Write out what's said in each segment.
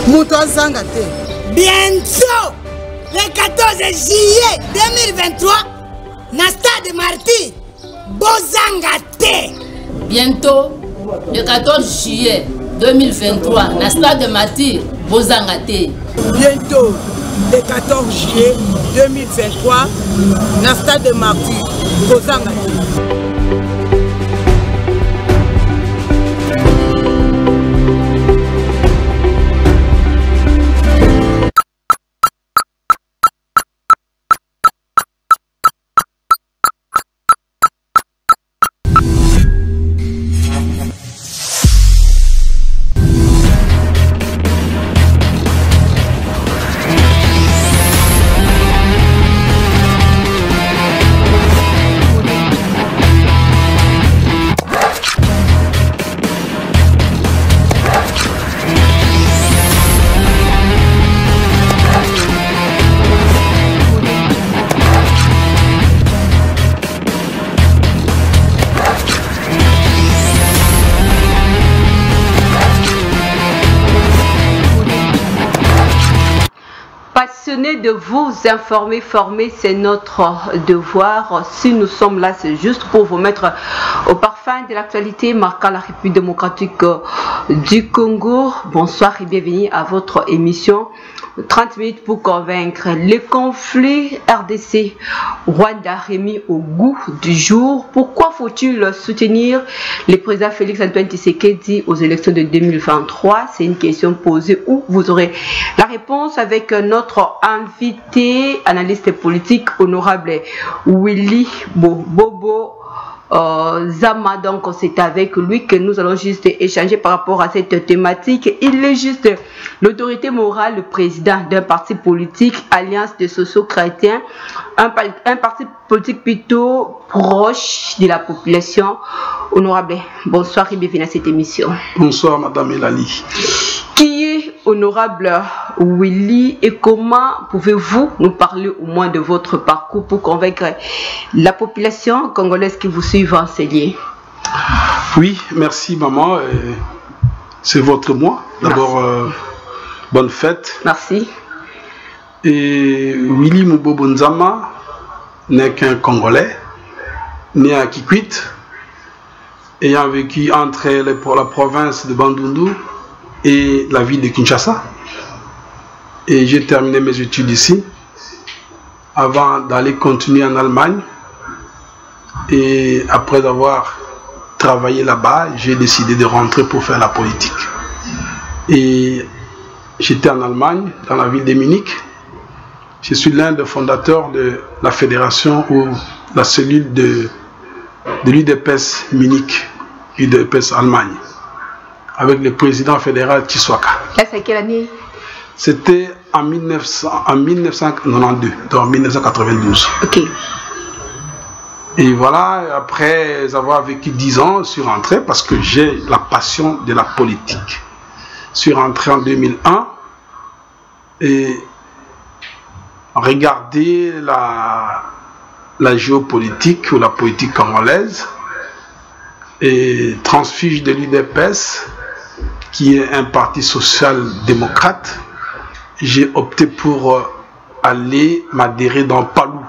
Bientôt, le 14 juillet 2023, na stade Martyr, Bozangate. Bientôt, le 14 juillet 2023, na stade Martyr, Bozangate. Bientôt, le 14 juillet 2023, na stade Martyr, Bozangate. De vous informer, former, c'est notre devoir. Si nous sommes là, c'est juste pour vous mettre au parfum de l'actualité marquant la République démocratique du Congo. Bonsoir et bienvenue à votre émission 30 minutes pour convaincre. Le conflit RDC Rwanda remis au goût du jour. Pourquoi faut-il soutenir le président Félix Antoine Tshisekedi aux élections de 2023? C'est une question posée où vous aurez la réponse avec notre invité, analyste politique, honorable Willy Bobo Zama. Donc c'est avec lui que nous allons juste échanger par rapport à cette thématique. Il est juste l'autorité morale, le président d'un parti politique, Alliance des Sociaux-Chrétiens, un parti politique plutôt proche de la population. Honorable, bonsoir et bienvenue à cette émission. Bonsoir Madame Elali. Qui est honorable Willy et comment pouvez-vous nous parler au moins de votre parcours pour convaincre la population congolaise qui vous suit enseigner? Oui, merci maman. C'est votre mois. D'abord, bonne fête. Merci. Et Willy Bobo Nzama n'est qu'un Congolais, né à Kikwit, ayant vécu entre la province de Bandundu et la ville de Kinshasa. Et j'ai terminé mes études ici avant d'aller continuer en Allemagne. Et après avoir travaillé là-bas, j'ai décidé de rentrer pour faire la politique. Et j'étais en Allemagne, dans la ville de Munich. Je suis l'un des fondateurs de la fédération ou la cellule de l'UDPS Munich, UDPS Allemagne, avec le président fédéral Tshisekedi. C'est quelle année? C'était en 1992, donc 1992. Ok. Et voilà, après avoir vécu 10 ans, je suis rentré parce que j'ai la passion de la politique. Je suis rentré en 2001 et regarder la géopolitique ou la politique congolaise et transfuge de l'UDPS, qui est un parti social-démocrate, j'ai opté pour aller m'adhérer dans Palou,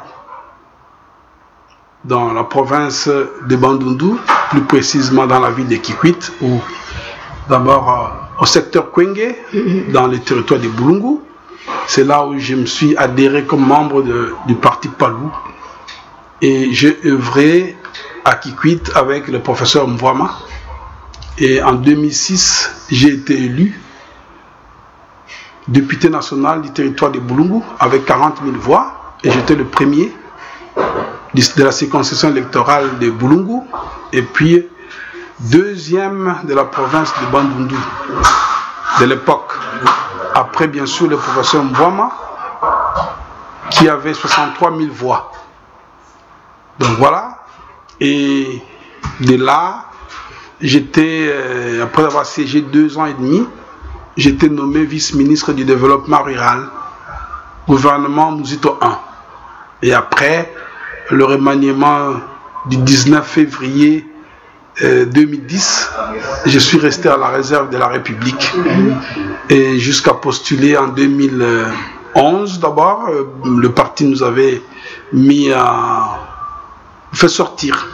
dans la province de Bandundu, plus précisément dans la ville de Kikwit, ou d'abord au secteur Kwenge, dans le territoire de Bulungu. C'est là où je me suis adhéré comme membre du parti Palou. Et j'ai œuvré à Kikwit avec le professeur Mvwama. Et en 2006, j'ai été élu député national du territoire de Bulungu avec 40 000 voix. Et j'étais le premier de la circonscription électorale de Bulungu. Et puis, deuxième de la province de Bandundu de l'époque. Après, bien sûr, le professeur Mvwama, qui avait 63 000 voix. Donc voilà. Et de là, j'étais, après avoir siégé 2 ans et demi, j'étais nommé vice-ministre du développement rural, gouvernement Mouzito 1. Et après, le remaniement du 19 février 2010, je suis resté à la réserve de la République et jusqu'à postuler en 2011 d'abord. Le parti nous avait fait sortir.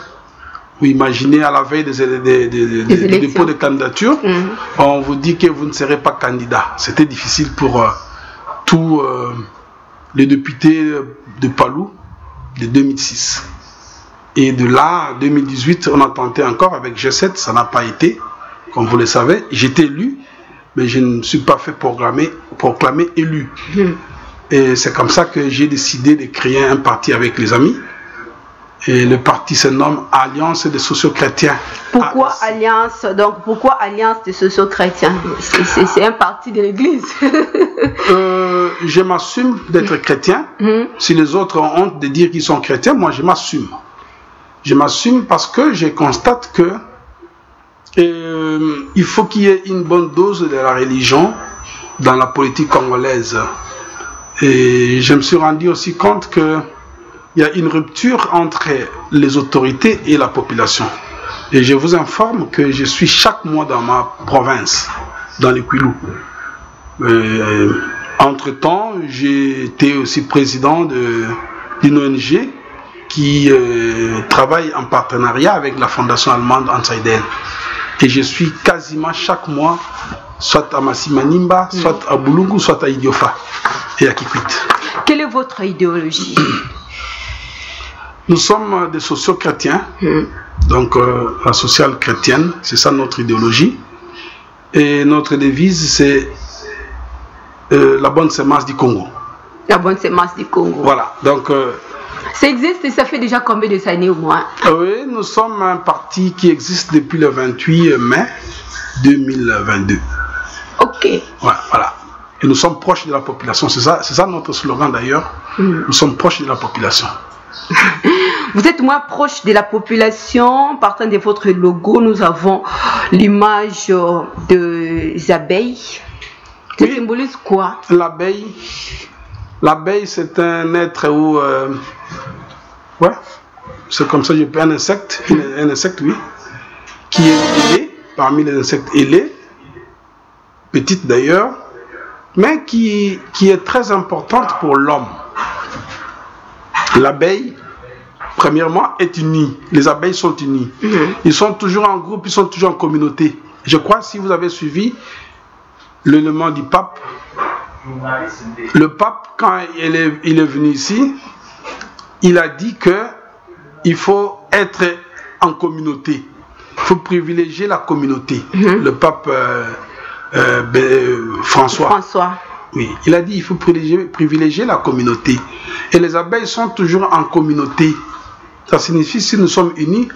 Vous imaginez, à la veille des dépôts de candidature, on vous dit que vous ne serez pas candidat. C'était difficile pour tous les députés de Palou de 2006. Et de là, 2018, on a tenté encore avec G7, ça n'a pas été, comme vous le savez. J'étais élu, mais je ne me suis pas fait proclamer élu. Et c'est comme ça que j'ai décidé de créer un parti avec les amis. Et le parti se nomme Alliance des Socio-Chrétiens. Pourquoi Alliance? Donc, pourquoi Alliance des Socio-Chrétiens? C'est un parti de l'Église. Je m'assume d'être chrétien. Si les autres ont honte de dire qu'ils sont chrétiens, moi je m'assume. Je m'assume parce que je constate que il faut qu'il y ait une bonne dose de la religion dans la politique congolaise. Et je me suis rendu aussi compte que il y a une rupture entre les autorités et la population. Et je vous informe que je suis chaque mois dans ma province, dans les Kwilu. Entre-temps, j'ai été aussi président d'une ONG qui travaille en partenariat avec la fondation allemande Anzeiden. Et je suis quasiment chaque mois, soit à Massimanimba, soit à Boulungu, soit à Idiofa et à Kikwit. Quelle est votre idéologie? Nous sommes des socio-chrétiens, donc la sociale chrétienne, c'est ça notre idéologie. Et notre devise, c'est la bonne semence du Congo. La bonne semence du Congo. Voilà, donc... ça existe et ça fait déjà combien d'années au moins? Oui, nous sommes un parti qui existe depuis le 28 mai 2022. Ok. Voilà. Et nous sommes proches de la population, c'est ça notre slogan d'ailleurs. Nous sommes proches de la population. Vous êtes moins proche de la population. Partant de votre logo, nous avons l'image des abeilles. Ça symbolise quoi? L'abeille, c'est un être où... c'est comme ça, un insecte, oui, qui est ailé, parmi les insectes ailés, petite d'ailleurs, mais qui est très importante pour l'homme. L'abeille, premièrement, est unie. Les abeilles sont unies. Ils sont toujours en groupe, ils sont toujours en communauté. Je crois, si vous avez suivi l'élément du pape, le pape, quand il est venu ici, il a dit qu'il faut être en communauté. Il faut privilégier la communauté. Le pape François. Oui, il a dit qu'il faut privilégier la communauté. Et les abeilles sont toujours en communauté. Ça signifie que si nous sommes unis,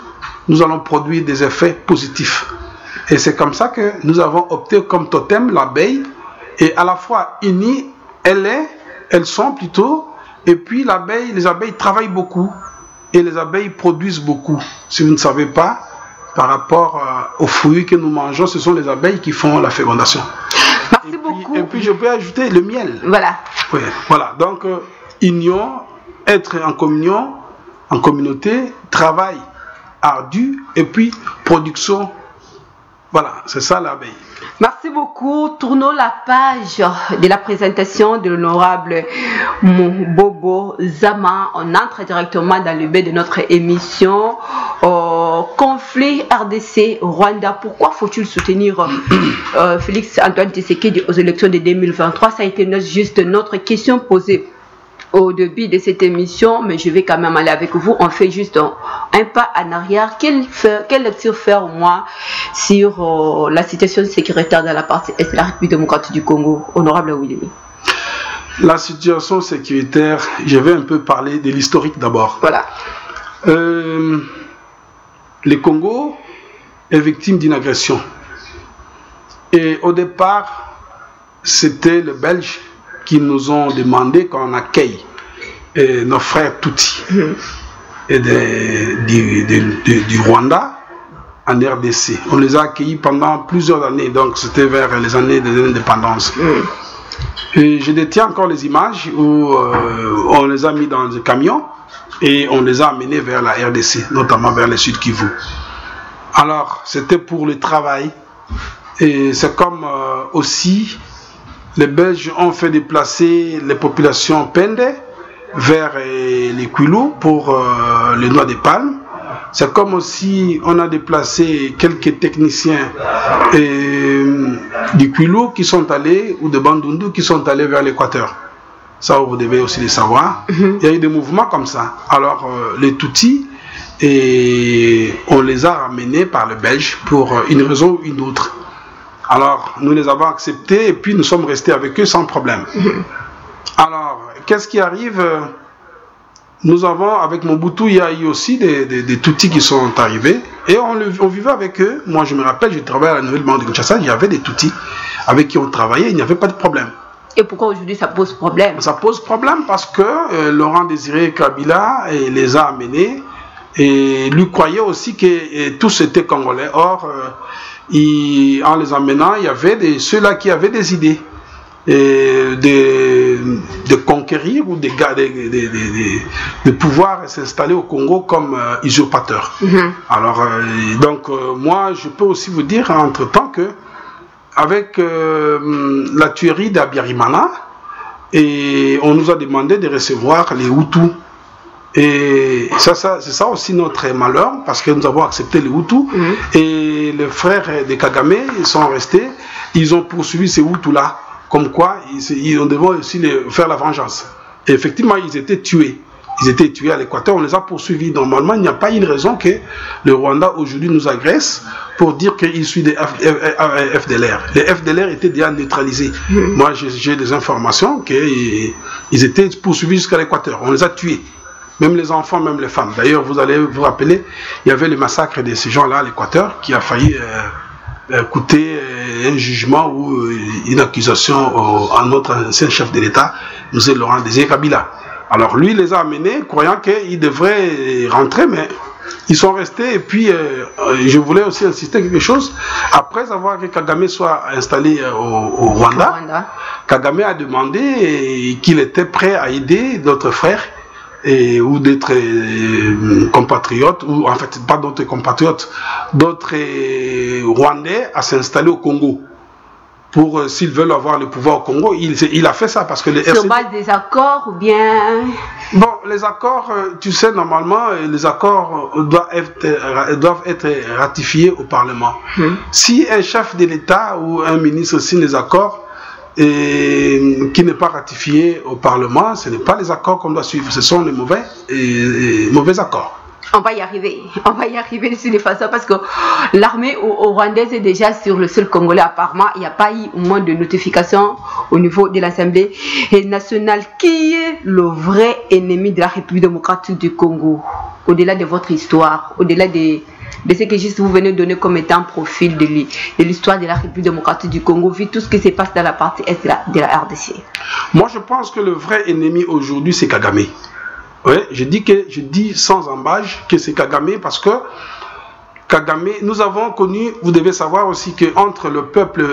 nous allons produire des effets positifs. Et c'est comme ça que nous avons opté comme totem l'abeille. Et à la fois unies, elles sont plutôt. Et puis les abeilles travaillent beaucoup. Et les abeilles produisent beaucoup. Si vous ne savez pas, par rapport aux fruits que nous mangeons, ce sont les abeilles qui font la fécondation. Merci beaucoup. Et puis je peux ajouter le miel. Voilà. Oui, voilà. Donc, union, être en communion, en communauté, travail ardu, et puis production. Voilà, c'est ça l'abeille. Merci beaucoup. Tournons la page de la présentation de l'honorable Bobo Zama. On entre directement dans le but de notre émission. Conflit RDC-Rwanda. Pourquoi faut-il soutenir Félix Antoine Tshisekedi aux élections de 2023? Ça a été juste notre question posée au début de cette émission, mais je vais quand même aller avec vous. On fait juste un pas en arrière. Quelle lecture faire au moins sur la situation sécuritaire dans la partie est de la République démocratique du Congo, honorable Willy? La situation sécuritaire, je vais un peu parler de l'historique d'abord. Voilà. Le Congo est victime d'une agression. Et au départ, c'était les Belges qui nous ont demandé qu'on accueille nos frères Tutsi et du Rwanda en RDC. On les a accueillis pendant plusieurs années, donc c'était vers les années de l'indépendance. Et je détiens encore les images où on les a mis dans des camions et on les a amenés vers la RDC, notamment vers le Sud Kivu. Alors, c'était pour le travail. Et c'est comme aussi, les Belges ont fait déplacer les populations Pende vers les Kwilu pour les noix de palme. C'est comme aussi on a déplacé quelques techniciens du Kwilu qui sont allés, ou de Bandundu qui sont allés vers l'Équateur. Ça, vous devez aussi le savoir. Il y a eu des mouvements comme ça. Alors, les Tutsis, on les a ramenés par les Belges pour une raison ou une autre. Alors, nous les avons acceptés et puis nous sommes restés avec eux sans problème. Alors, qu'est-ce qui arrive? Nous avons, avec Mobutu, il y a eu aussi des Tutsis qui sont arrivés et on vivait avec eux. Moi, je me rappelle, je travaillais à la Nouvelle Banque de Kinshasa, il y avait des Tutsis avec qui on travaillait, il n'y avait pas de problème. Et pourquoi aujourd'hui ça pose problème? Ça pose problème parce que Laurent Désiré Kabila les a amenés et lui croyait aussi que tous étaient Congolais. Or, en les amenant, il y avait ceux-là qui avaient des idées. De conquérir ou de pouvoir s'installer au Congo comme usurpateur. Alors, donc, moi, je peux aussi vous dire, entre-temps, que avec la tuerie d'Abiyarimana, et on nous a demandé de recevoir les Hutus. Et c'est ça aussi notre malheur, parce que nous avons accepté les Hutus, et les frères de Kagame, ils sont restés, ils ont poursuivi ces Hutus-là. Comme quoi, on devait aussi faire la vengeance. Et effectivement, ils étaient tués. Ils étaient tués à l'Équateur, on les a poursuivis. Normalement, il n'y a pas une raison que le Rwanda aujourd'hui nous agresse pour dire qu'il suit des FDLR. Les FDLR étaient déjà neutralisés. Moi, j'ai des informations qu'ils étaient poursuivis jusqu'à l'Équateur. On les a tués. Même les enfants, même les femmes. D'ailleurs, vous allez vous rappeler, il y avait le massacre de ces gens-là à l'Équateur qui a failli coûter un jugement ou une accusation à notre ancien chef de l'État, M. Laurent Désiré Kabila. Alors lui, il les a amenés, croyant qu'ils devraient rentrer, mais ils sont restés. Et puis, je voulais aussi insister quelque chose. Après avoir que Kagame soit installé au Rwanda, Kagame a demandé qu'il était prêt à aider d'autres frères ou d'autres compatriotes, ou en fait pas d'autres compatriotes, d'autres Rwandais à s'installer au Congo. Pour s'ils veulent avoir le pouvoir au Congo, il a fait ça parce que les sur base des accords ou bien... Bon, les accords, tu sais, normalement, les accords doivent être ratifiés au Parlement. Si un chef de l'État ou un ministre signe les accords, qui n'est pas ratifié au Parlement, ce n'est pas les accords qu'on doit suivre, ce sont les mauvais accords. On va y arriver de toute façon parce que l'armée rwandaise est déjà sur le sol congolais apparemment. Il n'y a pas eu au moins de notification au niveau de l'Assemblée nationale. Qui est le vrai ennemi de la République démocratique du Congo? Au-delà de votre histoire, au-delà de ce que juste vous venez de donner comme étant profil de l'histoire de la République démocratique du Congo, vu tout ce qui se passe dans la partie est de la RDC. Moi, je pense que le vrai ennemi aujourd'hui, c'est Kagame. Ouais, je dis sans embâche que c'est Kagame parce que Kagame, nous avons connu, vous devez savoir aussi qu'entre le peuple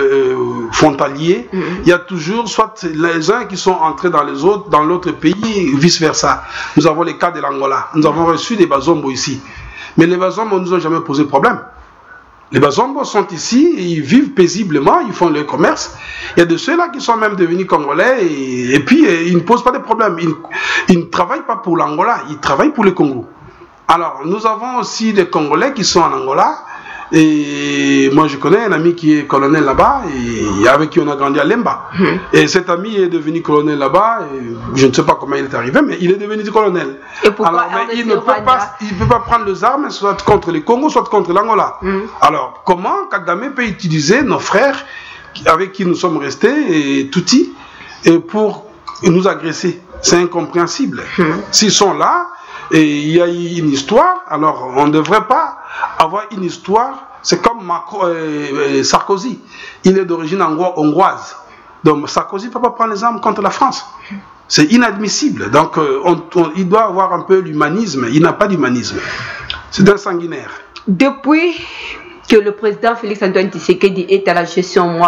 frontalier, il y a toujours soit les uns qui sont entrés dans les autres, dans l'autre pays, vice versa. Nous avons les cas de l'Angola. Nous avons reçu des Bazombo ici. Mais les Bazombo ne nous ont jamais posé problème. Les Bazombo sont ici, ils vivent paisiblement, ils font leur commerce. Il y a de ceux-là qui sont même devenus Congolais et puis ils ne posent pas de problème. Ils ne travaillent pas pour l'Angola, ils travaillent pour le Congo. Alors, nous avons aussi des Congolais qui sont en Angola. Et moi, je connais un ami qui est colonel là-bas et avec qui on a grandi à Lemba. Et cet ami est devenu colonel là-bas. Je ne sais pas comment il est arrivé, mais il est devenu colonel. Et pourquoi? Alors, mais il ne peut pas prendre les armes, soit contre le Congo, soit contre l'Angola. Alors, comment Kagame peut utiliser nos frères avec qui nous sommes restés, et Tutsis, pour nous agresser? C'est incompréhensible. S'ils sont là, et il y a une histoire, alors on ne devrait pas avoir une histoire. C'est comme Sarkozy, il est d'origine hongroise, donc Sarkozy ne peut pas prendre les armes contre la France, c'est inadmissible. Donc il doit avoir un peu l'humanisme, il n'a pas d'humanisme, c'est un sanguinaire. Depuis que le président Félix Antoine Tshisekedi est à la gestion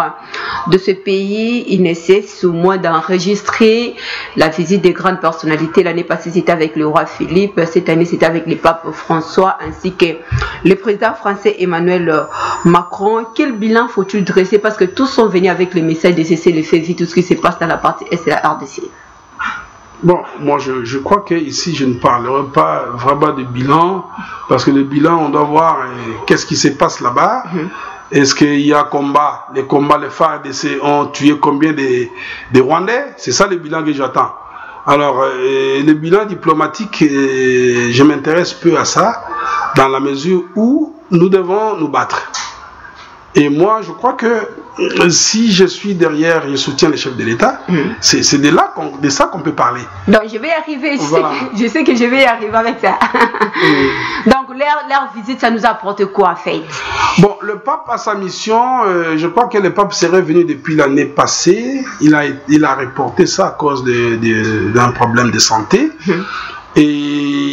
de ce pays, il ne cesse au moins d'enregistrer la visite des grandes personnalités. L'année passée, c'était avec le roi Philippe. Cette année, c'était avec le pape François ainsi que le président français Emmanuel Macron. Quel bilan faut-il dresser? Parce que tous sont venus avec le message de cesser le feu, tout ce qui se passe dans la partie Est de la RDC. Bon, moi je crois qu'ici je ne parlerai pas vraiment de bilan, parce que le bilan, on doit voir qu'est-ce qui se passe là-bas. Est-ce qu'il y a combat? Les combats, les FARDC ont tué combien de Rwandais? C'est ça le bilan que j'attends. Alors, le bilan diplomatique, je m'intéresse peu à ça, dans la mesure où nous devons nous battre. Et moi, je crois que si je suis derrière, je soutiens les chefs de l'État, c'est de ça qu'on peut parler. Donc, je vais y arriver. Voilà. Je sais que je vais y arriver avec ça. Donc, leur visite, ça nous apporte quoi, en fait? Bon, le pape a sa mission. Je crois que le pape serait venu depuis l'année passée. Il a reporté ça à cause d'un problème de santé. Et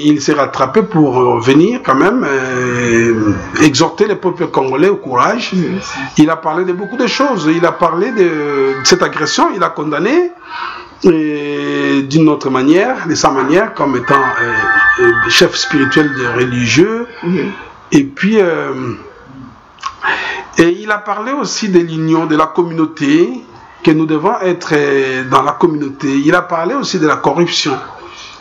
il s'est rattrapé pour venir quand même exhorter le peuple congolais au courage. Il a parlé de beaucoup de choses. Il a parlé de cette agression, il a condamné d'une autre manière, de sa manière, comme étant chef spirituel de religieux. Et puis, il a parlé aussi de l'union, de la communauté, que nous devons être dans la communauté. Il a parlé aussi de la corruption.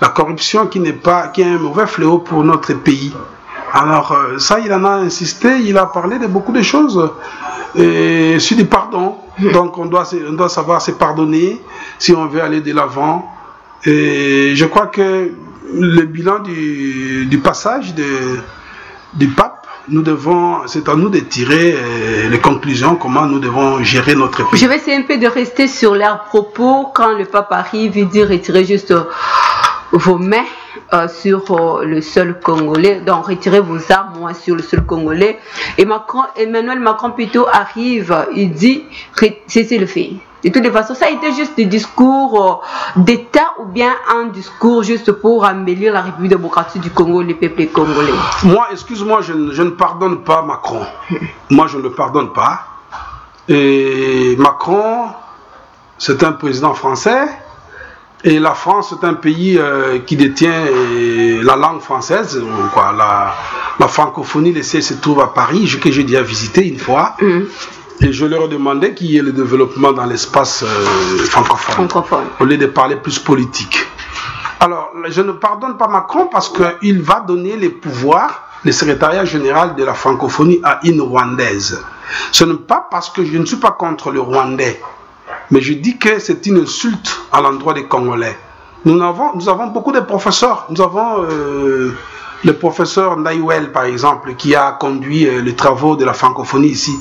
La corruption qui est un mauvais fléau pour notre pays. Alors ça, il en a insisté, il a parlé de beaucoup de choses. Sur du pardon. Donc on doit savoir se pardonner si on veut aller de l'avant. Et je crois que le bilan du passage du pape, c'est à nous de tirer les conclusions, comment nous devons gérer notre pays. Je vais essayer un peu de rester sur leurs propos. Quand le pape arrive, il dit retirer juste vos mains sur le sol congolais, donc retirez vos armes sur le sol congolais. Et Emmanuel Macron plutôt arrive, il dit cessez le fait. De toute façon, ça a été juste des discours d'État ou bien un discours juste pour embellir la République démocratique du Congo, le peuple congolais? Moi, excuse-moi, je ne pardonne pas Macron. Moi, je ne le pardonne pas. Et Macron, c'est un président français. Et la France est un pays qui détient la langue française, quoi, la francophonie, le siège se trouve à Paris, que j'ai déjà visité une fois. Et je leur ai demandé qu'il y ait le développement dans l'espace francophone, au lieu de parler plus politique. Alors, je ne pardonne pas Macron parce qu'il va donner les pouvoirs, le secrétariat général de la francophonie à une Rwandaise. Ce n'est pas parce que je ne suis pas contre le Rwandais. Mais je dis que c'est une insulte à l'endroit des Congolais. Nous avons beaucoup de professeurs. Nous avons le professeur Naïwel, par exemple, qui a conduit les travaux de la francophonie ici.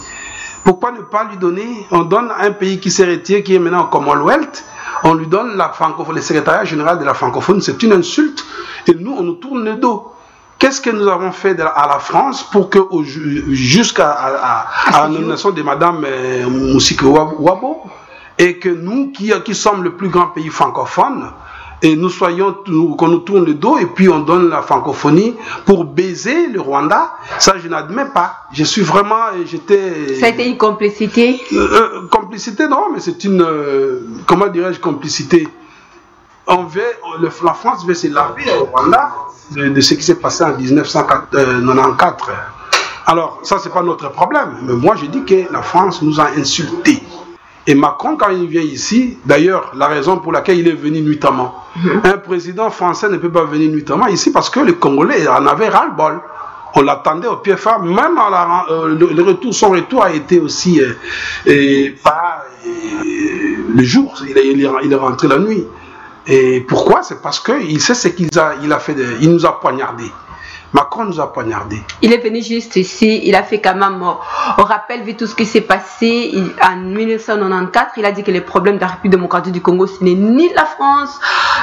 Pourquoi ne pas lui donner? On donne à un pays qui s'est retiré, qui est maintenant au Commonwealth, on lui donne le secrétariat général de la francophonie. C'est une insulte. Et nous, on nous tourne le dos. Qu'est-ce que nous avons fait à la France pour que, jusqu'à la nomination de Mme Moussike Wabo, et que nous, qui sommes le plus grand pays francophone, et qu'on nous tourne le dos, et puis on donne la francophonie pour baiser le Rwanda, ça je n'admets pas. Je suis vraiment, Ça a été une complicité? Complicité, non, mais c'est une, comment dirais-je, complicité. La France veut se laver au Rwanda de ce qui s'est passé en 1994. Alors, ça c'est pas notre problème, mais moi je dis que la France nous a insultés. Et Macron, quand il vient ici, d'ailleurs, la raison pour laquelle il est venu nuitamment, un président français ne peut pas venir nuitamment ici parce que les Congolais en avaient ras-le-bol. On l'attendait au pied ferme, même son retour a été aussi pas le jour, il est rentré la nuit. Et pourquoi? C'est parce qu'il sait ce qu'il a fait, il nous a poignardés. Macron nous a poignardés. Il est venu juste ici, il a fait quand même, on rappelle vu tout ce qui s'est passé en 1994, il a dit que les problèmes de la République démocratique du Congo, ce n'est ni la France,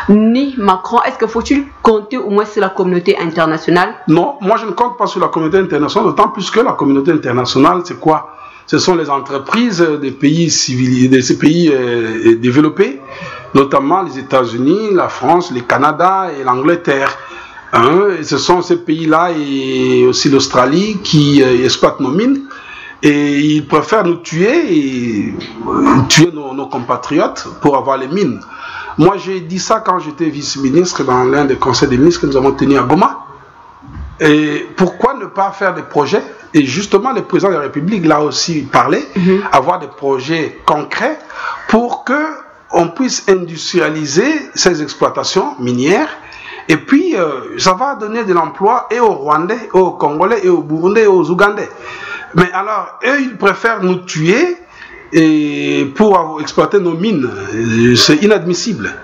ni Macron. Est-ce qu'il faut-il compter au moins sur la communauté internationale? Non, moi je ne compte pas sur la communauté internationale, d'autant plus que la communauté internationale, c'est quoi? Ce sont les entreprises des pays civilisés, de ces pays développés, notamment les États-Unis, la France, le Canada et l'Angleterre. Et ce sont ces pays-là et aussi l'Australie qui exploitent nos mines Et ils préfèrent nous tuer et tuer nos compatriotes pour avoir les mines. Moi, j'ai dit ça quand j'étais vice-ministre dans l'un des conseils des ministres que nous avons tenu à Goma. Et pourquoi ne pas faire des projets? Et justement, le président de la République l'a aussi parlé, avoir des projets concrets pour qu'on puisse industrialiser ces exploitations minières. Et puis, ça va donner de l'emploi et aux Rwandais, et aux Congolais, et aux Burundais, et aux Ougandais. Mais alors, eux, ils préfèrent nous tuer et pour exploiter nos mines. C'est inadmissible.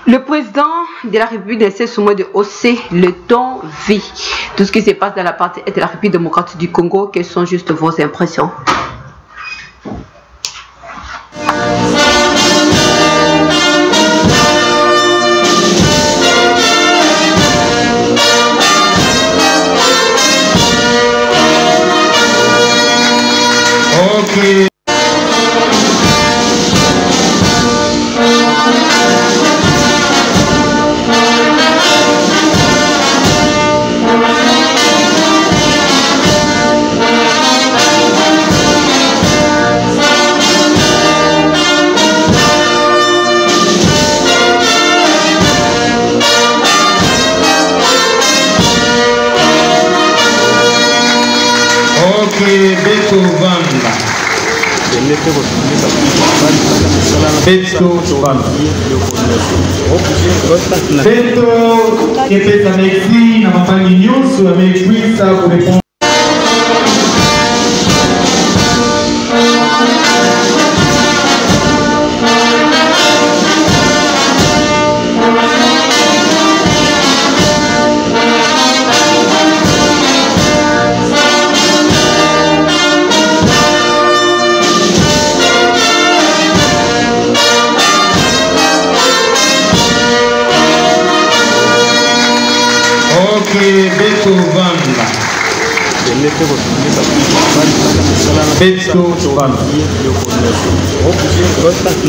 Le président de la République essaie souvent de hausser le ton vie. Tout ce qui se passe dans la partie de la République démocratique du Congo, quelles sont juste vos impressions? Ok. Beto que pesa merci na mapangi nyonso amekwisa kurepondre.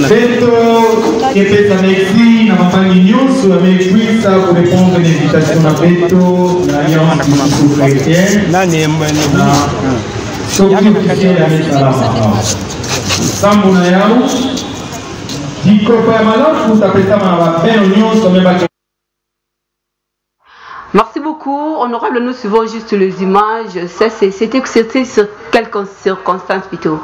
Beto que pesa merci na mapangi nyonso amekwisa kurepondre l'invitation na Beto na alliance sous-chrétienne na soki officiel ya mesalama sambo na yao dikopa ya malafu tapesama na bapeno nyonso mebaki. Merci beaucoup, honorable. Nous suivons juste les images. C'était sur quelles circonstances plutôt?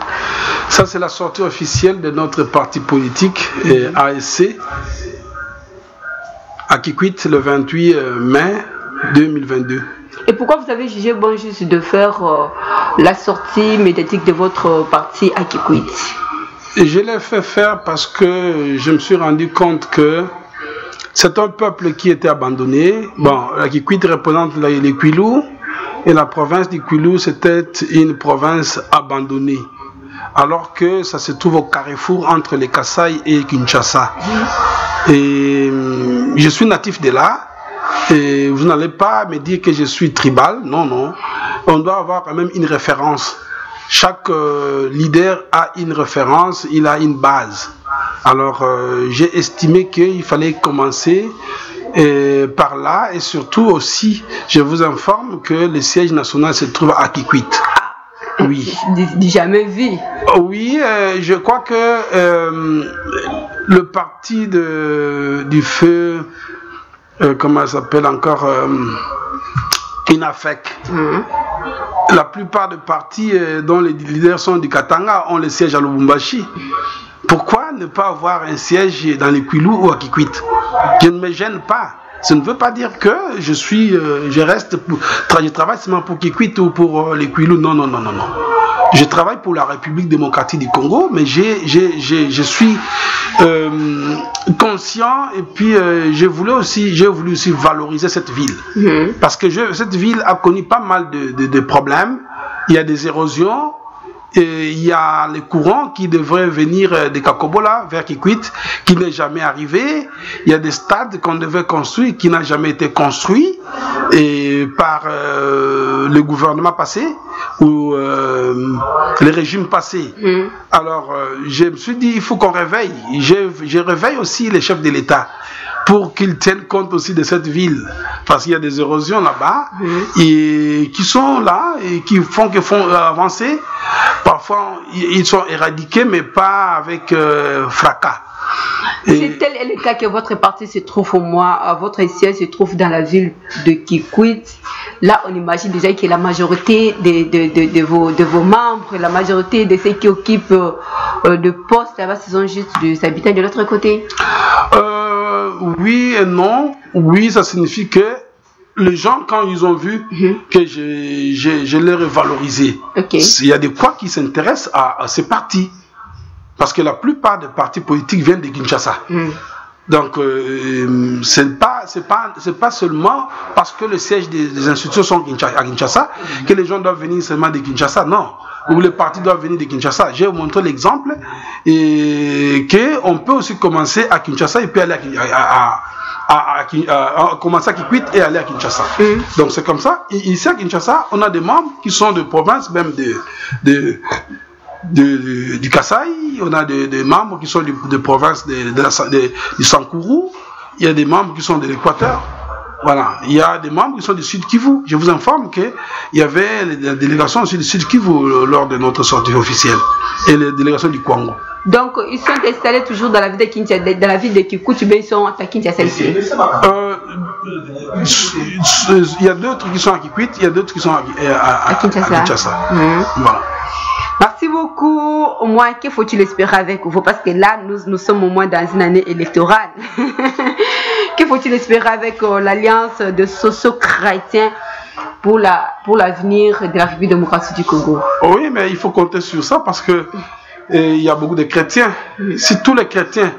Ça, c'est la sortie officielle de notre parti politique, ASC, à Kikwit, le 28 mai 2022. Et pourquoi vous avez jugé bon juste de faire la sortie médiatique de votre parti à Kikwit? Je l'ai fait faire parce que je me suis rendu compte que c'est un peuple qui était abandonné. Bon, la Kikwit représente les Kwilu, et la province du Kwilu, c'était une province abandonnée. Alors que ça se trouve au carrefour entre les Kasaï et Kinshasa. Et je suis natif de là, et vous n'allez pas me dire que je suis tribal, non, non. On doit avoir quand même une référence. Chaque leader a une référence, il a une base. Alors, j'ai estimé qu'il fallait commencer par là, et surtout aussi, je vous informe que le siège national se trouve à Kikwit. Oui. Jamais vu. Oui, je crois que le parti du feu, comment ça s'appelle encore, INAFEC, la plupart des partis dont les leaders sont du Katanga ont le siège à Lubumbashi. Pourquoi ne pas avoir un siège dans les Kwilu ou à Kikwit? Je ne me gêne pas. Ça ne veut pas dire que je travaille seulement pour Kikwit ou pour les Kwilu. Non, non, non, non, non. Je travaille pour la République démocratique du Congo, mais je suis conscient, et puis j'ai voulu aussi valoriser cette ville. Parce que cette ville a connu pas mal de problèmes. Il y a des érosions. Et il y a les courants qui devraient venir de Kakobola vers Kikwit, qui n'est jamais arrivé. Il y a des stades qu'on devait construire, qui n'ont jamais été construits par le gouvernement passé ou les régimes passés. Alors, je me suis dit, il faut qu'on réveille. Je réveille aussi les chefs de l'État pour qu'ils tiennent compte aussi de cette ville. parce qu'il y a des érosions là-bas et qui sont là et qui font avancer. Parfois, ils sont éradiqués, mais pas avec fracas. C'est tel est le cas que votre parti se trouve au moins, votre siège se trouve dans la ville de Kikwit. Là, on imagine déjà que la majorité de vos membres, la majorité de ceux qui occupent de postes là-bas, ce sont juste des habitants de l'autre côté. Oui et non. Oui, ça signifie que les gens, quand ils ont vu que je leur ai valorisé, il y a des fois qui s'intéressent à ces partis. Parce que la plupart des partis politiques viennent de Kinshasa. Donc, c'est pas seulement parce que le siège des institutions sont à Kinshasa que les gens doivent venir seulement de Kinshasa. Non. Ou les partis doivent venir de Kinshasa. J'ai montré l'exemple qu'on peut aussi commencer à Kinshasa et puis aller commencer à Kikwit et aller à Kinshasa. Donc, c'est comme ça. Et ici à Kinshasa, on a des membres qui sont de province, même du Kasaï, on a des membres qui sont de province du Sankourou, il y a des membres qui sont de l'Équateur, voilà, il y a des membres qui sont du Sud Kivu. Je vous informe qu'il y avait des délégations aussi du Sud Kivu lors de notre sortie officielle et les délégations du Congo. Donc ils sont installés toujours dans la ville de Kinshasa, dans la ville de Kikwit, mais ils sont à Kinshasa ici. Il y a d'autres qui sont à Kikwit, il y a d'autres qui sont à Kinshasa. Voilà. Merci beaucoup. Au moins, qu'il faut-il espérer avec vous? Parce que là, nous sommes au moins dans une année électorale. Qu'il faut-il espérer avec l'Alliance de socio-chrétiens pour l'avenir de la République démocratique du Congo? Oui, mais il faut compter sur ça parce que il y a beaucoup de chrétiens. Si tous les chrétiens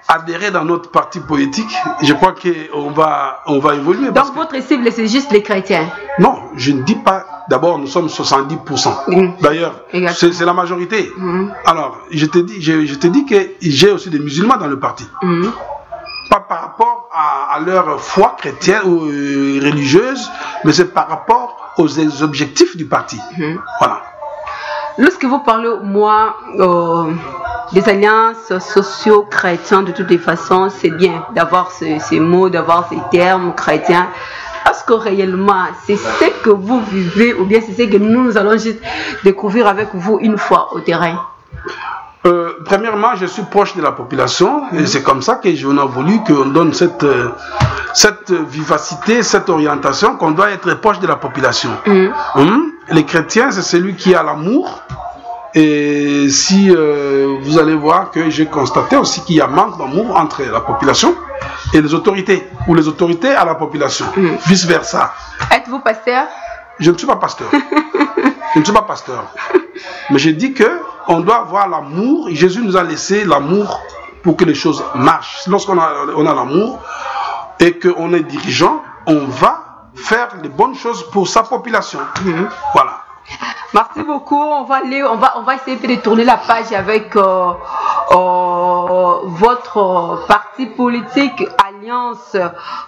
adhérer dans notre parti politique, je crois qu'on va évoluer. Donc votre cible, c'est juste les chrétiens? Non, je ne dis pas. D'abord, nous sommes 70%. D'ailleurs, c'est la majorité. Alors, je te dis que j'ai aussi des musulmans dans le parti. Pas par rapport à leur foi chrétienne ou religieuse, mais c'est par rapport aux objectifs du parti. Voilà. Lorsque vous parlez, moi, des alliances socio-chrétiennes, de toutes les façons, c'est bien d'avoir ces mots, d'avoir ces termes chrétiens. Est-ce que réellement, c'est ce que vous vivez ou bien c'est ce que nous allons juste découvrir avec vous une fois au terrain? Premièrement, je suis proche de la population et c'est comme ça que j'en ai voulu qu'on donne cette vivacité, cette orientation, qu'on doit être proche de la population. Les chrétiens, c'est celui qui a l'amour. Et si vous allez voir que j'ai constaté aussi qu'il y a manque d'amour entre la population et les autorités, ou les autorités à la population, vice versa. Êtes-vous pasteur? Je ne suis pas pasteur. Je ne suis pas pasteur. Mais je dis qu'on doit avoir l'amour. Jésus nous a laissé l'amour pour que les choses marchent. Lorsqu'on a l'amour et qu'on est dirigeant, on va faire les bonnes choses pour sa population. Voilà. Merci beaucoup. On va essayer de tourner la page avec votre parti politique Alliance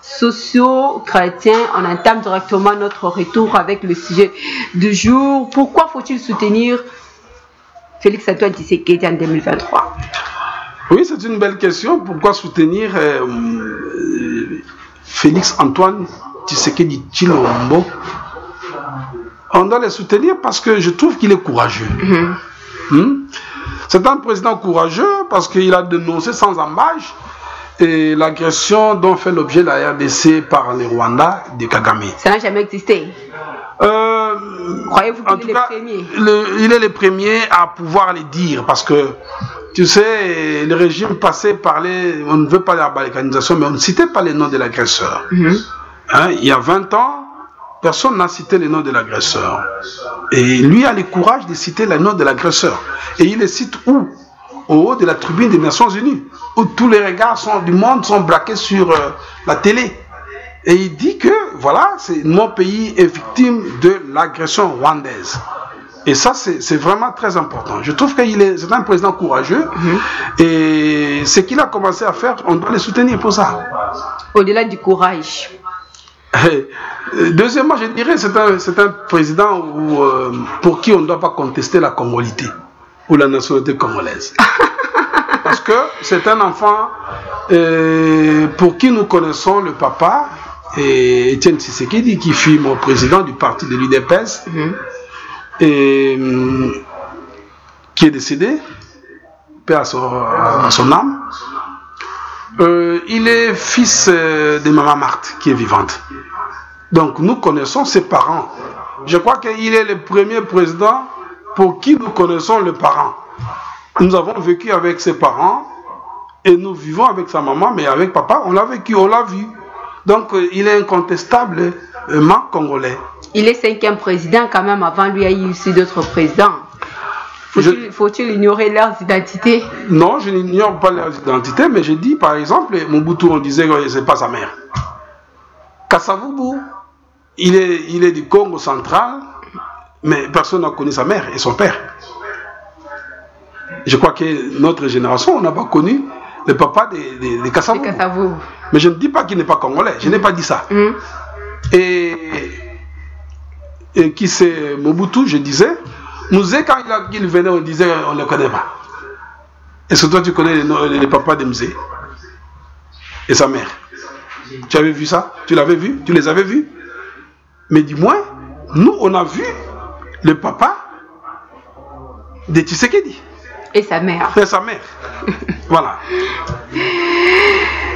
socio-chrétien. On entame directement notre retour avec le sujet du jour. Pourquoi faut-il soutenir Félix Antoine Tshisekedi en 2023? Oui, c'est une belle question. Pourquoi soutenir Félix Antoine Tshisekedi Tshilombo? On doit les soutenir parce que je trouve qu'il est courageux. C'est un président courageux parce qu'il a dénoncé sans ambages l'agression dont fait l'objet la RDC par les Rwandais de Kagame. Ça n'a jamais existé. Croyez-vous qu'il est le premier? Il est le premier à pouvoir le dire parce que, tu sais, le régime passé parlait, on ne veut pas la balkanisation, mais on ne citait pas les noms de l'agresseur. Il y a 20 ans, personne n'a cité le nom de l'agresseur. Et lui a le courage de citer le nom de l'agresseur. Et il le cite où? Au haut de la tribune des Nations Unies, où tous les regards du monde sont braqués sur la télé. Et il dit que, voilà, mon pays est victime de l'agression rwandaise. Et ça, c'est vraiment très important. Je trouve que c'est un président courageux. Et ce qu'il a commencé à faire, on doit le soutenir pour ça. Au-delà du courage. Deuxièmement, je dirais que c'est un président pour qui on ne doit pas contester la congolité ou la nationalité congolaise. Parce que c'est un enfant pour qui nous connaissons le papa et Étienne Tshisekedi, qui fut mon président du parti de l'UDPS, et qui est décédé, paix à son âme. Il est fils de Maman Marthe, qui est vivante. Donc nous connaissons ses parents. Je crois qu'il est le premier président pour qui nous connaissons le parent. Nous avons vécu avec ses parents et nous vivons avec sa maman, mais avec papa, on l'a vécu, on l'a vu. Donc il est incontestablement congolais. Il est 5e président quand même, avant lui il y a eu aussi d'autres présidents. Faut-il ignorer leurs identités? Non, je n'ignore pas leurs identités, mais je dis par exemple, Mobutu, on disait que ce n'est pas sa mère. Kasavubu, il est du Congo central, mais personne n'a connu sa mère et son père. Je crois que notre génération, on n'a pas connu le papa de Kasavubu. Mais je ne dis pas qu'il n'est pas congolais, je n'ai pas dit ça. Et qui c'est Mobutu, je disais, Mouzé, quand il venait, on disait on ne le connaît pas. Est-ce que toi tu connais les papas de Mouzé et sa mère? Tu avais vu ça? Tu l'avais vu? Tu les avais vus? Mais du moins, nous on a vu le papa de Tshisekedi. Et sa mère. Et sa mère. Voilà.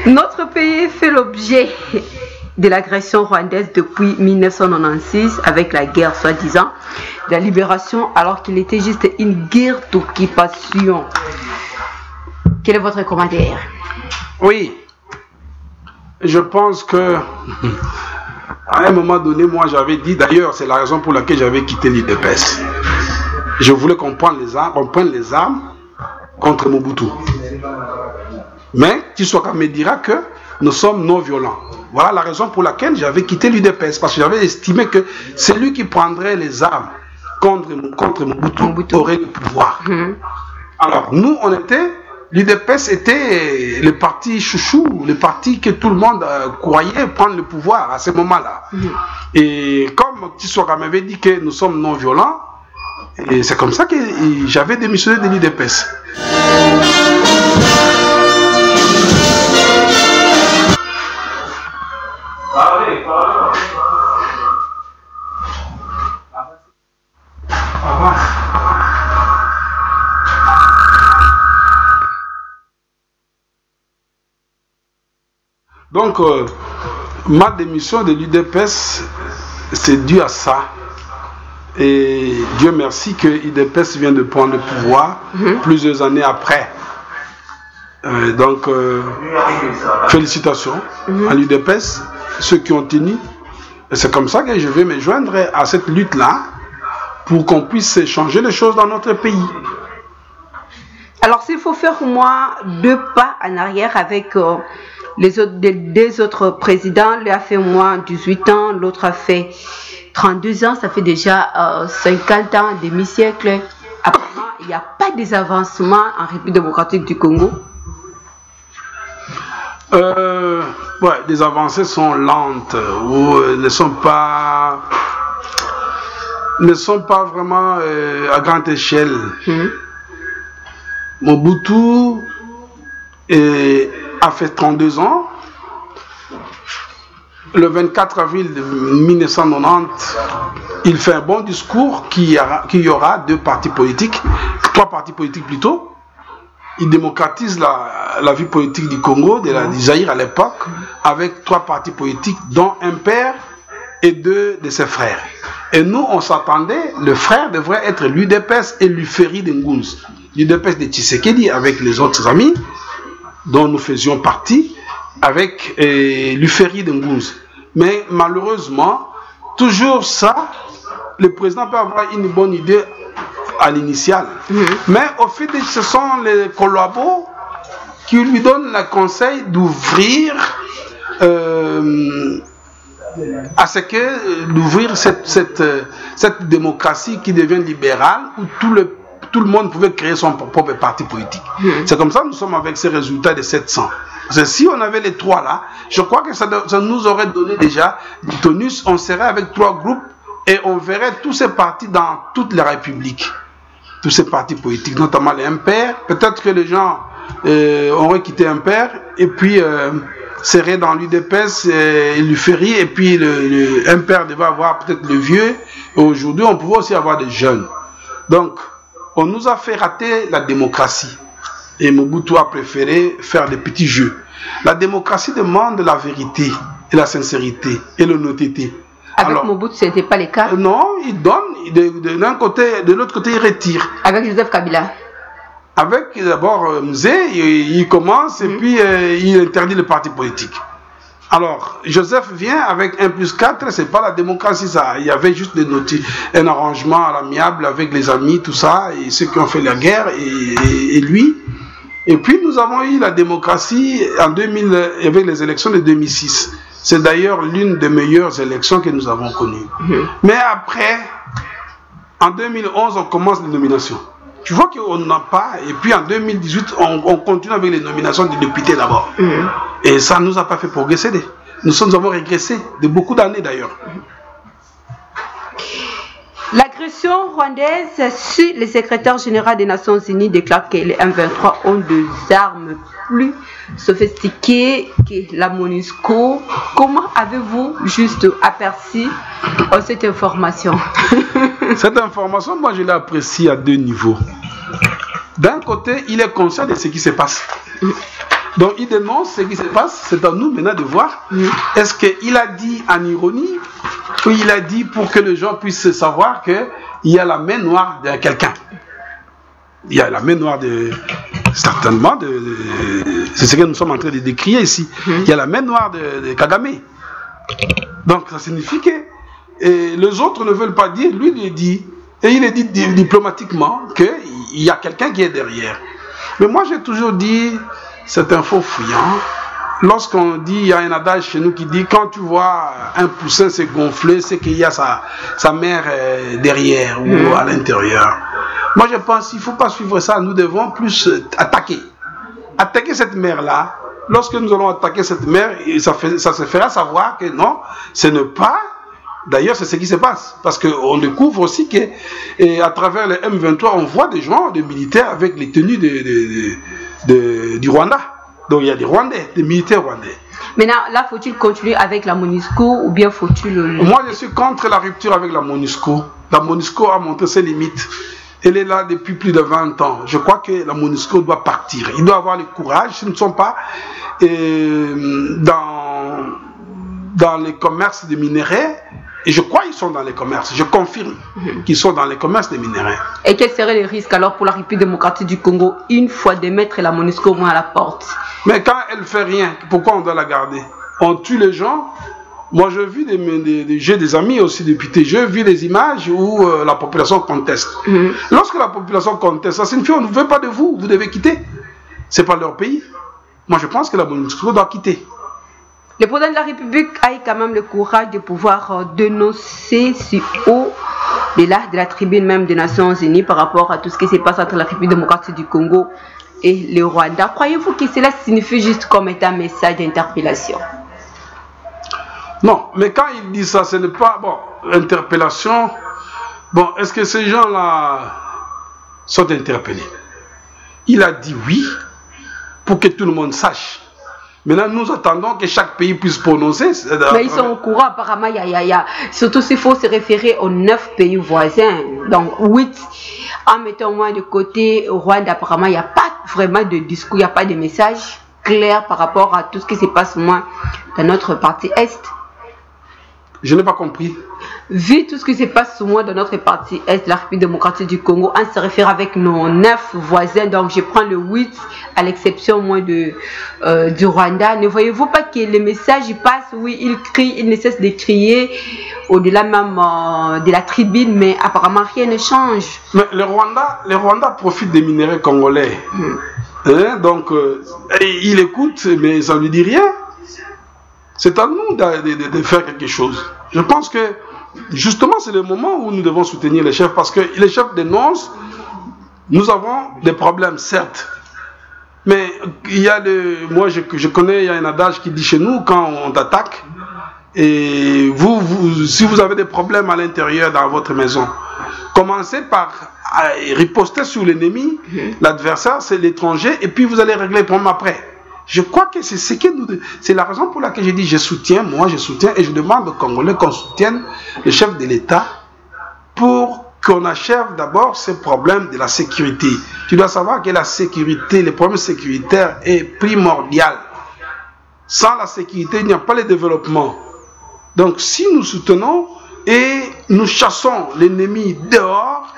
Notre pays fait l'objet de l'agression rwandaise depuis 1996 avec la guerre soi-disant de la libération, alors qu'il était juste une guerre d'occupation. Quel est votre commentaire? Oui, je pense que à un moment donné, moi j'avais dit, d'ailleurs c'est la raison pour laquelle j'avais quitté l'UDPS. Je voulais qu'on prenne les armes contre Mobutu. Mais Tshisekedi me dira que nous sommes non violents. Voilà la raison pour laquelle j'avais quitté l'UDPS, parce que j'avais estimé que c'est lui qui prendrait les armes contre Mobutu aurait le pouvoir. Alors nous, on était, l'UDPS était le parti chouchou, le parti que tout le monde croyait prendre le pouvoir à ce moment-là. Et comme Tshisekedi m'avait dit que nous sommes non violents, et c'est comme ça que j'avais démissionné de l'UDPS. Donc, ma démission de l'UDPS, c'est dû à ça. Et Dieu merci que l'UDPS vient de prendre le pouvoir plusieurs années après. Donc, félicitations à l'UDPS, ceux qui ont tenu. Et c'est comme ça que je vais me joindre à cette lutte-là pour qu'on puisse changer les choses dans notre pays. Alors, s'il faut faire au moins 2 pas en arrière avec les deux autres présidents, l'un a fait au moins 18 ans, l'autre a fait 32 ans, ça fait déjà 50 ans, demi-siècle. Apparemment, il n'y a pas des avancements en République démocratique du Congo. Ouais, des avancées sont lentes ou ne sont pas vraiment à grande échelle. Mobutu a fait 32 ans. Le 24 avril 1990, il fait un bon discours qu'il y aura 2 partis politiques, 3 partis politiques plutôt. Il démocratise la vie politique du Congo, du Zaïre à l'époque, avec 3 partis politiques, dont un père et 2 de ses frères. Et nous, on s'attendait, le frère devrait être l'UDPS et Luferi de Ngunz. L'UDPS de Tshisekedi avec les autres amis, dont nous faisions partie, avec Luferi de Ngunz. Mais malheureusement, toujours ça, le président peut avoir une bonne idée à l'initiale. Mais au fait, ce sont les collabos qui lui donnent le conseil d'ouvrir à ce que d'ouvrir cette démocratie qui devient libérale où tout le monde pouvait créer son propre parti politique. C'est comme ça que nous sommes avec ces résultats de 700. Si on avait les 3 là, je crois que ça nous aurait donné déjà du tonus. On serait avec 3 groupes et on verrait tous ces partis dans toute la République. Tous ces partis politiques, notamment les impairs. Peut-être que les gens auraient quitté Impair et puis serait dans l'UDPS, il lui fait rire, et puis un père devait avoir peut-être le vieux, et aujourd'hui on pouvait aussi avoir des jeunes. Donc, on nous a fait rater la démocratie, et Mobutu a préféré faire des petits jeux. La démocratie demande la vérité, et la sincérité, et l'honnêteté. Avec Mobutu, ce n'était pas le cas? Non, il donne d'un côté, de l'autre côté, il retire. Avec Joseph Kabila? Avec d'abord Mzee, il commence et puis il interdit le parti politique. Alors, Joseph vient avec 1+4, c'est pas la démocratie ça. Il y avait juste un arrangement à l'amiable avec les amis, tout ça, et ceux qui ont fait la guerre, et lui. Et puis nous avons eu la démocratie en 2000, avec les élections de 2006. C'est d'ailleurs l'une des meilleures élections que nous avons connues. Mais après, en 2011, on commence les nominations. Tu vois qu'on n'a pas, et puis en 2018, on continue avec les nominations des députés d'abord. Et ça ne nous a pas fait progresser. Nous avons régressé de beaucoup d'années d'ailleurs. L'agression rwandaise sur le secrétaire général des Nations Unies déclare que les M23 ont des armes plus sophistiquées que la MONUSCO. Comment avez-vous juste aperçu cette information? Cette information, moi je l'ai appréciée à deux niveaux. D'un côté, il est conscient de ce qui se passe. Donc il dénonce ce qui se passe. C'est à nous maintenant de voir. Est-ce qu'il a dit en ironie ou il a dit pour que les gens puissent savoir qu'il y a la main noire de quelqu'un? Il y a la main noire de... Certainement, c'est ce que nous sommes en train de décrire ici. Il y a la main noire de Kagame. Donc ça signifie que les autres ne veulent pas dire, lui il dit, et il est dit diplomatiquement qu'il y a quelqu'un qui est derrière. Mais moi j'ai toujours dit, c'est un faux fouillant. Lorsqu'on dit, il y a un adage chez nous qui dit, quand tu vois un poussin se gonfler, c'est qu'il y a sa mère derrière ou à l'intérieur. Moi je pense qu'il ne faut pas suivre ça, nous devons plus attaquer. Attaquer cette mère-là. Lorsque nous allons attaquer cette mère, ça se fera savoir que non, ce n'est pas... D'ailleurs, c'est ce qui se passe. Parce qu'on découvre aussi qu'à travers les M23, on voit des gens, des militaires avec les tenues du Rwanda. Donc il y a des Rwandais, des militaires rwandais. Maintenant, là, faut-il continuer avec la MONUSCO ou bien faut-il... Moi, je suis contre la rupture avec la MONUSCO. La MONUSCO a montré ses limites. Elle est là depuis plus de 20 ans. Je crois que la MONUSCO doit partir. Il doit avoir le courage. S'ils ne sont pas dans les commerces de minerais, et je crois qu'ils sont dans les commerces, je confirme qu'ils sont dans les commerces des minéraux. Et quels seraient les risques alors pour la République démocratique du Congo, une fois de mettre la MONUSCO au moins à la porte? Mais quand elle ne fait rien, pourquoi on doit la garder? On tue les gens. Moi j'ai vu j'ai des amis aussi députés, j'ai vu des images où la population conteste. Lorsque la population conteste, ça signifie qu'on ne veut pas de vous, vous devez quitter. Ce n'est pas leur pays. Moi je pense que la MONUSCO doit quitter. Le président de la République a eu quand même le courage de pouvoir dénoncer si haut de la tribune même des Nations Unies par rapport à tout ce qui se passe entre la République démocratique du Congo et le Rwanda. Croyez-vous que cela signifie juste comme un message d'interpellation? Non, mais quand il dit ça, ce n'est pas... Bon, interpellation... Bon, est-ce que ces gens-là sont interpellés? Il a dit oui, pour que tout le monde sache. Maintenant, nous attendons que chaque pays puisse prononcer. Mais ils sont au courant, apparemment, surtout s'il faut se référer aux 9 pays voisins, donc 8, en mettant moins de côté au Rwanda, apparemment, il n'y a pas vraiment de discours, il n'y a pas de message clair par rapport à tout ce qui se passe moins dans notre partie Est. Je n'ai pas compris. Vu tout ce qui se passe moins dans notre partie Est de la République démocratique du Congo, on se réfère avec nos 9 voisins, donc je prends le 8 à l'exception moins du Rwanda. Ne voyez-vous pas que les messages passent? Oui, ils crient, ils ne cessent de crier au-delà même de la tribune, mais apparemment rien ne change. Mais le Rwanda profite des minéraux congolais. Hein? Donc, il écoute, mais ça ne lui dit rien. C'est à nous de faire quelque chose. Je pense que justement c'est le moment où nous devons soutenir les chefs, parce que les chefs dénoncent. Nous avons des problèmes certes, mais il y a moi je connais, il y a un adage qui dit chez nous, quand on t'attaque et si vous avez des problèmes à l'intérieur dans votre maison, commencez par riposter sur l'ennemi. L'adversaire c'est l'étranger, et puis vous allez régler le problème après. Je crois que c'est ce que c'est la raison pour laquelle j'ai dit je soutiens, moi je soutiens, et je demande aux Congolais qu'on soutienne le chef de l'État pour qu'on achève d'abord ce problème de la sécurité. Tu dois savoir que la sécurité, le problème sécuritaire est primordial. Sans la sécurité, il n'y a pas le développement. Donc si nous soutenons et nous chassons l'ennemi dehors,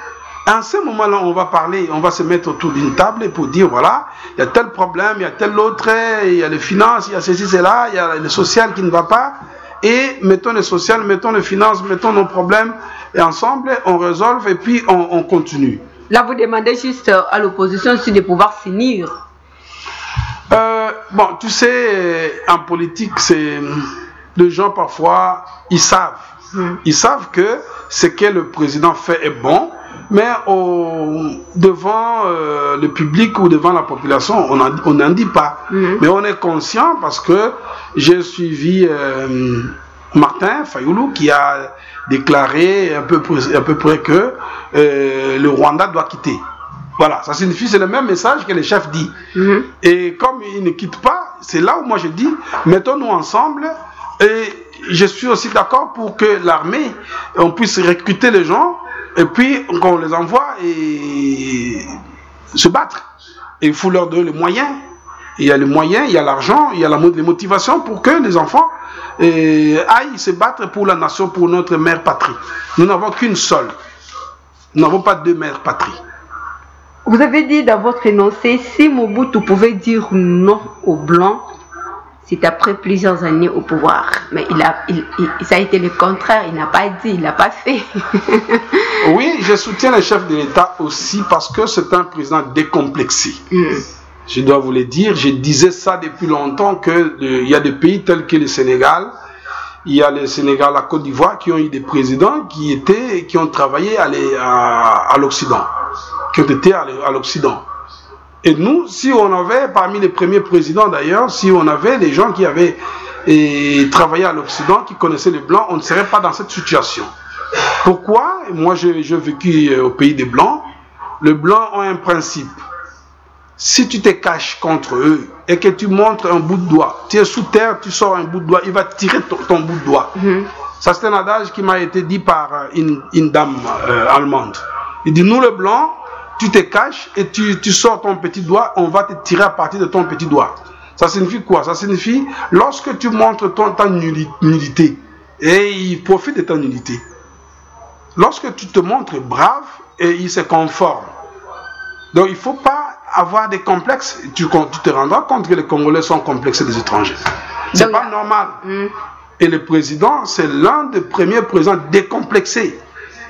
à ce moment-là, on va parler, on va se mettre autour d'une table pour dire, voilà, il y a tel problème, il y a tel autre, il y a les finances, il y a ceci, cela, il y a le social qui ne va pas, et mettons le social, mettons les finances, mettons nos problèmes, et ensemble, on résolve et puis on continue. Là, vous demandez juste à l'opposition si de pouvoir s'unir. Bon, tu sais, en politique, c'est les gens parfois, ils savent. Ils savent que ce que le président fait est bon, mais devant le public ou devant la population, on n'en dit pas. Mais on est conscient parce que j'ai suivi Martin Fayoulou qui a déclaré à peu près que le Rwanda doit quitter. Voilà, ça signifie, c'est le même message que le chef dit. Et comme il ne quitte pas, c'est là où moi je dis, mettons-nous ensemble. Et je suis aussi d'accord pour que l'armée, on puisse recruter les gens et puis qu'on les envoie et se battre. Et il faut leur donner les moyens. Il y a les moyens, il y a l'argent, il y a les motivations pour que les enfants aillent se battre pour la nation, pour notre mère patrie. Nous n'avons qu'une seule. Nous n'avons pas deux mères patries. Vous avez dit dans votre énoncé, si Mobutu pouvait dire non aux Blancs, c'est après plusieurs années au pouvoir. Mais ça a été le contraire, il n'a pas dit, il n'a pas fait. Oui, je soutiens le chef de l'État aussi parce que c'est un président décomplexé. Je dois vous le dire, je disais ça depuis longtemps qu'il y a des pays tels que le Sénégal, il y a le Sénégal, la Côte d'Ivoire qui ont eu des présidents qui ont travaillé à l'Occident, qui ont été à l'Occident. Et nous, si on avait, parmi les premiers présidents d'ailleurs, si on avait des gens qui avaient travaillé à l'Occident, qui connaissaient les Blancs, on ne serait pas dans cette situation. Pourquoi? Moi, j'ai vécu au pays des Blancs. Les Blancs ont un principe. Si tu te caches contre eux et que tu montres un bout de doigt, tu es sous terre, tu sors un bout de doigt, il va tirer ton bout de doigt. Ça, c'est un adage qui m'a été dit par une dame allemande. Il dit, nous les Blancs, tu te caches et tu sors ton petit doigt, on va te tirer à partir de ton petit doigt. Ça signifie quoi? Ça signifie, lorsque tu montres ta nullité, et il profite de ta nullité. Lorsque tu te montres brave, et il se conforme. Donc il ne faut pas avoir des complexes. Tu te rendras compte que les Congolais sont complexés des étrangers. Ce n'est pas normal. Et le président, c'est l'un des premiers présidents décomplexés.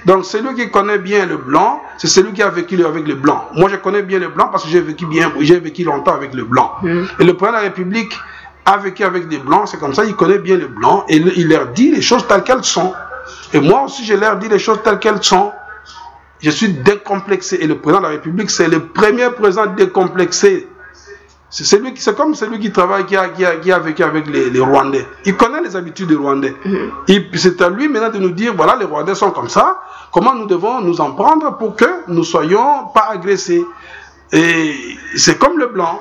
Donc celui qui connaît bien le blanc, c'est celui qui a vécu avec le blanc. Moi je connais bien le blanc parce que j'ai vécu longtemps avec le blanc. Et le président de la République a vécu avec des blancs, c'est comme ça, il connaît bien le blanc et il leur dit les choses telles qu'elles sont. Et moi aussi je leur dis les choses telles qu'elles sont. Je suis décomplexé et le président de la République c'est le premier président décomplexé. C'est comme celui qui travaille, qui a vécu avec les Rwandais. Il connaît les habitudes des Rwandais. C'est à lui maintenant de nous dire, voilà, les Rwandais sont comme ça, comment nous devons nous en prendre pour que nous ne soyons pas agressés. Et c'est comme le blanc.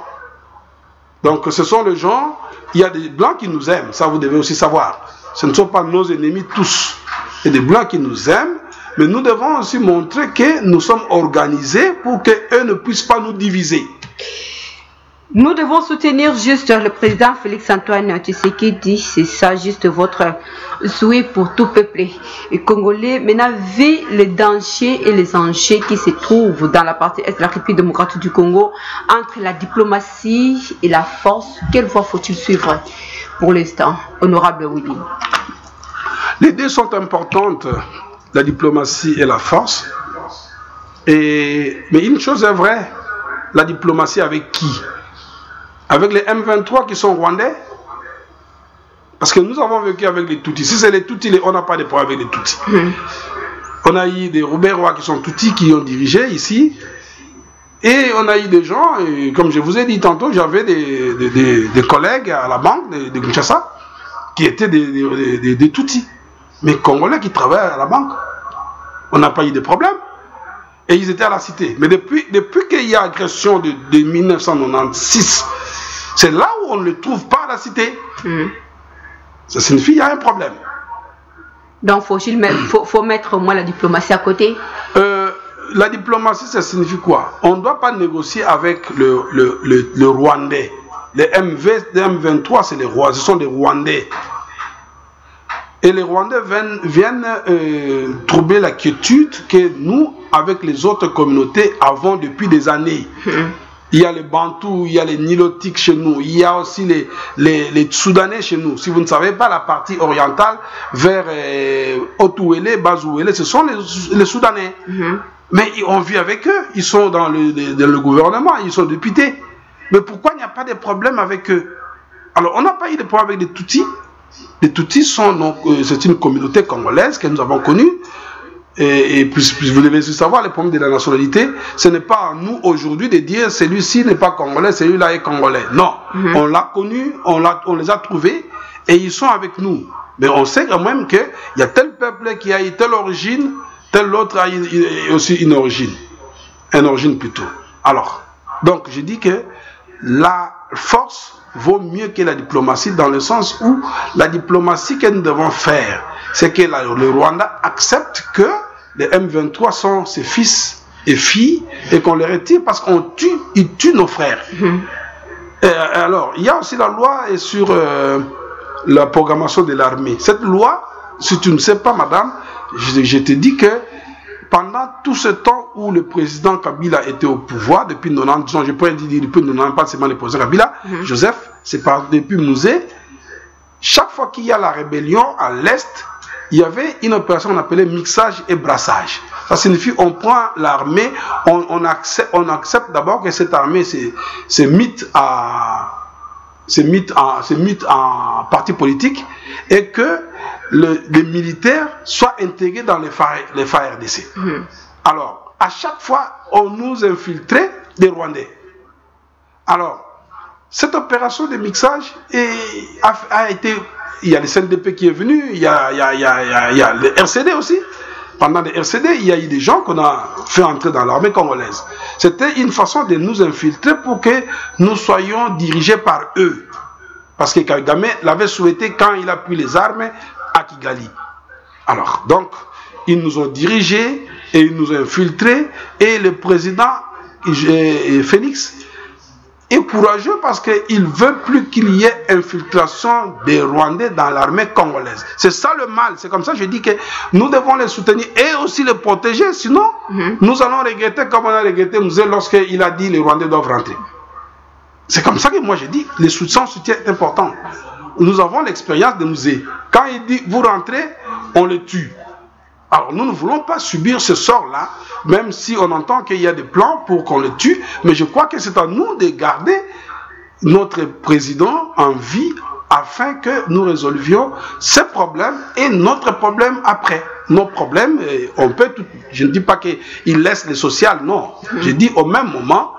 Donc ce sont les gens, il y a des blancs qui nous aiment, ça vous devez aussi savoir. Ce ne sont pas nos ennemis tous. Il y a des blancs qui nous aiment, mais nous devons aussi montrer que nous sommes organisés pour qu'eux ne puissent pas nous diviser. Nous devons soutenir juste le président Félix-Antoine Tshisekedi, c'est ça juste votre souhait pour tout peuple congolais. Maintenant, vu les dangers et les enjeux qui se trouvent dans la partie est de la République démocratique du Congo, entre la diplomatie et la force, quelle voie faut-il suivre pour l'instant, honorable Willy? Les deux sont importantes, la diplomatie et la force. Mais une chose est vraie, la diplomatie avec qui? Avec les M23 qui sont rwandais? Parce que nous avons vécu avec les Tutsis. Si c'est les Tutsis, on n'a pas de problème avec les Tutsis. On a eu des Robert qui sont Tutsis qui ont dirigé ici. Et on a eu des gens, et comme je vous ai dit tantôt, j'avais des collègues à la banque de Kinshasa qui étaient des Tutsis. Mais Congolais qui travaillent à la banque. On n'a pas eu de problème. Et ils étaient à la cité. Mais depuis qu'il y a agression de 1996, c'est là où on ne le trouve pas à la cité. Ça signifie qu'il y a un problème. Donc, faut mettre au moins la diplomatie à côté. La diplomatie, ça signifie quoi? On ne doit pas négocier avec le Rwandais. Les M23, c'est les Rwandais, ce sont des Rwandais. Et les Rwandais viennent troubler la quiétude que nous, avec les autres communautés, avons depuis des années. Il y a les Bantous, il y a les Nilotiques chez nous, il y a aussi les Soudanais chez nous. Si vous ne savez pas, la partie orientale, vers Otuwele, Bazouwele, ce sont les Soudanais. Mais on vit avec eux, ils sont dans le gouvernement, ils sont députés. Mais pourquoi il n'y a pas de problème avec eux? Alors, on n'a pas eu de problème avec les Tutsis. Les Tutsis sont donc, c'est une communauté congolaise que nous avons connue. Et puis vous devez savoir, les problèmes de la nationalité, ce n'est pas à nous aujourd'hui de dire celui-ci n'est pas congolais, celui-là est congolais. Non, on l'a connu, on les a trouvés et ils sont avec nous. Mais on sait quand même qu'il y a tel peuple qui a eu telle origine, tel autre a eu aussi une origine plutôt. Alors, donc je dis que la force vaut mieux que la diplomatie dans le sens où la diplomatie que nous devons faire, c'est que le Rwanda accepte que les M23 sont ses fils et filles et qu'on les retire parce qu'ils tuent nos frères. Et alors, il y a aussi la loi sur la programmation de l'armée. Cette loi, si tu ne sais pas, madame, je te dis que pendant tout ce temps où le président Kabila était au pouvoir, depuis 90 ans, je pourrais dire depuis 90 ans, pas seulement le président Kabila, Joseph, c'est depuis Mouzé, chaque fois qu'il y a la rébellion à l'Est, il y avait une opération qu'on appelait mixage et brassage. Ça signifie on prend l'armée, on accepte d'abord que cette armée se mette en parti politique et que les militaires soient intégrés dans les FARDC. Alors, à chaque fois, on nous infiltrait des Rwandais. Alors, cette opération de mixage a été... Il y a le CNDP qui est venu, il y a le RCD aussi. Pendant le RCD, il y a eu des gens qu'on a fait entrer dans l'armée congolaise. C'était une façon de nous infiltrer pour que nous soyons dirigés par eux. Parce que Kagame l'avait souhaité quand il a pris les armes à Kigali. Alors, donc, ils nous ont dirigés et ils nous ont infiltrés. Et le président Félix est courageux parce qu'il ne veut plus qu'il y ait infiltration des Rwandais dans l'armée congolaise. C'est ça le mal. C'est comme ça que je dis que nous devons les soutenir et aussi les protéger. Sinon, nous allons regretter comme on a regretté Mouzé lorsqu'il a dit que les Rwandais doivent rentrer. C'est comme ça que moi je dis le soutien est important. Nous avons l'expérience de Mouzé. Quand il dit vous rentrez, on le tue. Alors nous ne voulons pas subir ce sort-là, même si on entend qu'il y a des plans pour qu'on le tue, mais je crois que c'est à nous de garder notre président en vie afin que nous résolvions ces problèmes et notre problème après. Nos problèmes, on peut tout, je ne dis pas qu'il laisse les sociales, non. Je dis au même moment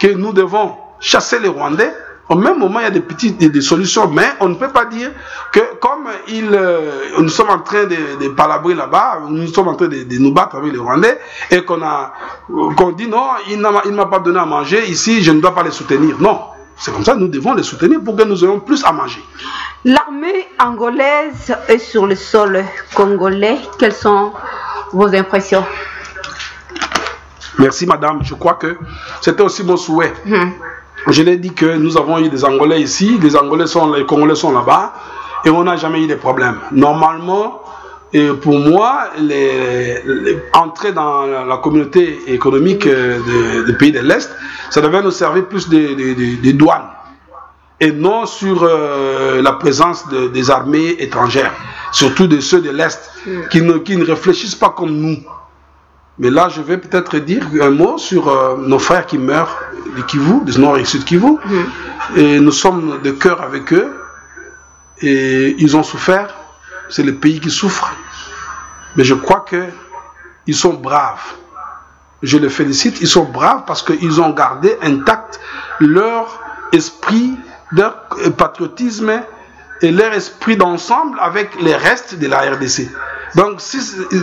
que nous devons chasser les Rwandais. Au même moment, il y a des solutions, mais on ne peut pas dire que comme nous sommes en train de palabrer là-bas, nous sommes en train de nous battre avec les Rwandais, et qu'on dit non, il ne m'a pas donné à manger, ici je ne dois pas les soutenir. Non, c'est comme ça que nous devons les soutenir pour que nous ayons plus à manger. L'armée angolaise est sur le sol congolais. Quelles sont vos impressions? Merci madame, je crois que c'était aussi mon souhait. Je l'ai dit que nous avons eu des Angolais ici, les Congolais sont là-bas, et on n'a jamais eu de problème. Normalement, pour moi, entrer dans la communauté économique des pays de l'Est, ça devait nous servir plus des douanes, et non sur la présence des armées étrangères, surtout de ceux de l'Est, qui ne réfléchissent pas comme nous. Mais là, je vais peut-être dire un mot sur nos frères qui meurent du Kivu, du Nord et Sud Kivu. Et nous sommes de cœur avec eux. Et ils ont souffert. C'est le pays qui souffre. Mais je crois qu'ils sont braves. Je les félicite. Ils sont braves parce qu'ils ont gardé intact leur esprit, leur patriotisme et leur esprit d'ensemble avec les restes de la RDC. Donc,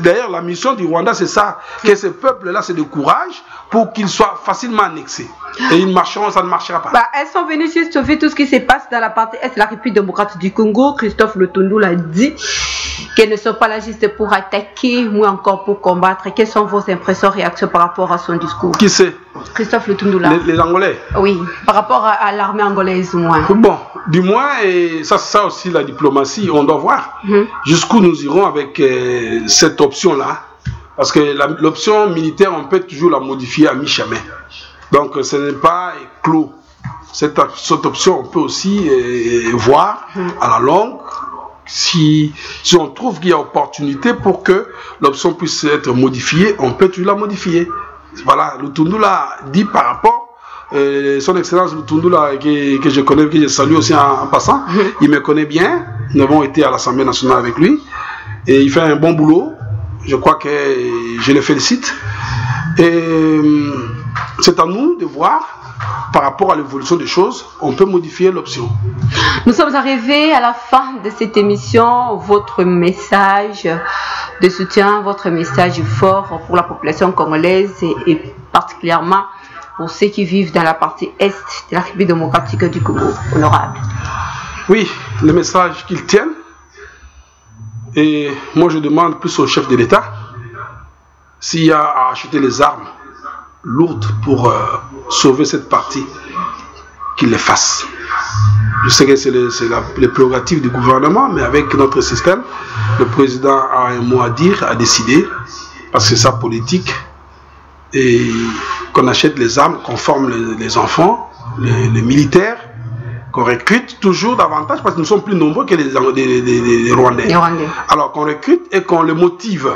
d'ailleurs, la mission du Rwanda, c'est ça, que ce peuple-là, c'est de courage pour qu'il soit facilement annexé. Et ça ne marchera pas. Elles sont venues juste sauver tout ce qui se passe dans la partie est de la République démocratique du Congo. Christophe Lutundu l'a dit qu'elles ne sont pas là juste pour attaquer, ou encore pour combattre. Quelles sont vos impressions, réactions par rapport à son discours? Qui c'est? Christophe Lutundu là. Les Angolais? Oui, par rapport à l'armée angolaise, moins. Bon, du moins, et ça aussi, la diplomatie, on doit voir jusqu'où nous irons avec cette option-là. Parce que l'option militaire, on peut toujours la modifier à mi-chemin. Donc, ce n'est pas clos. Cette option, on peut aussi voir à la longue si on trouve qu'il y a opportunité pour que l'option puisse être modifiée, on peut toujours la modifier. Voilà, Lutundu l'a dit par rapport, son excellence Lutundu là, que je connais, que je salue aussi en passant, il me connaît bien, nous avons été à l'Assemblée nationale avec lui, et il fait un bon boulot, je crois que je le félicite, et c'est à nous de voir, par rapport à l'évolution des choses, on peut modifier l'option. Nous sommes arrivés à la fin de cette émission. Votre message de soutien, votre message fort pour la population congolaise et particulièrement pour ceux qui vivent dans la partie est de la République démocratique du Congo. Honorable. Oui, le message qu'ils tiennent. Et moi je demande plus au chef de l'État s'il y a à acheter les armes lourdes pour sauver cette partie, qu'il les fasse. Je sais que c'est les prérogatives du gouvernement, mais avec notre système, le président a un mot à dire, à décider, parce que c'est sa politique, et qu'on achète les armes, qu'on forme les enfants, les militaires, qu'on recrute toujours davantage, parce que nous sommes plus nombreux que les Rwandais. Alors qu'on recrute et qu'on les motive.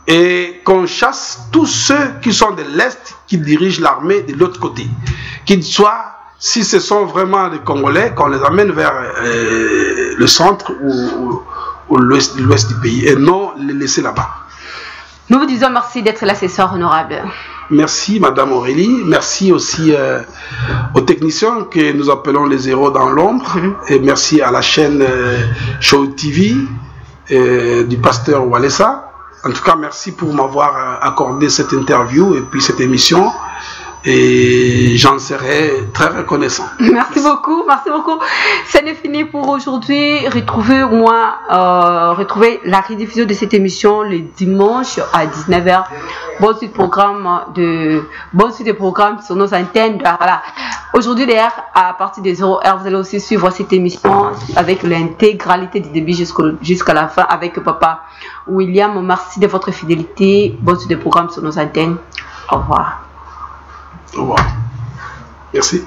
Et qu'on chasse tous ceux qui sont de l'Est, qui dirigent l'armée de l'autre côté. Qu'ils soient, si ce sont vraiment des Congolais, qu'on les amène vers le centre ou l'ouest du pays, et non les laisser là-bas. Nous vous disons merci d'être là ce soir, honorable. Merci, Madame Aurélie. Merci aussi aux techniciens que nous appelons les héros dans l'ombre. Et merci à la chaîne Show TV du pasteur Walesa. En tout cas, merci pour m'avoir accordé cette interview et puis cette émission. Et j'en serai très reconnaissant. Merci beaucoup, merci beaucoup. Ce n'est fini pour aujourd'hui. Retrouvez la rediffusion de cette émission le dimanche à 19h. Bon suite de programme sur nos antennes. Voilà. Aujourd'hui d'ailleurs, à partir des 0h, vous allez aussi suivre cette émission avec l'intégralité du début jusqu'à la fin avec Papa William. Merci de votre fidélité. Bon suite de programme sur nos antennes. Au revoir. Au revoir. Merci.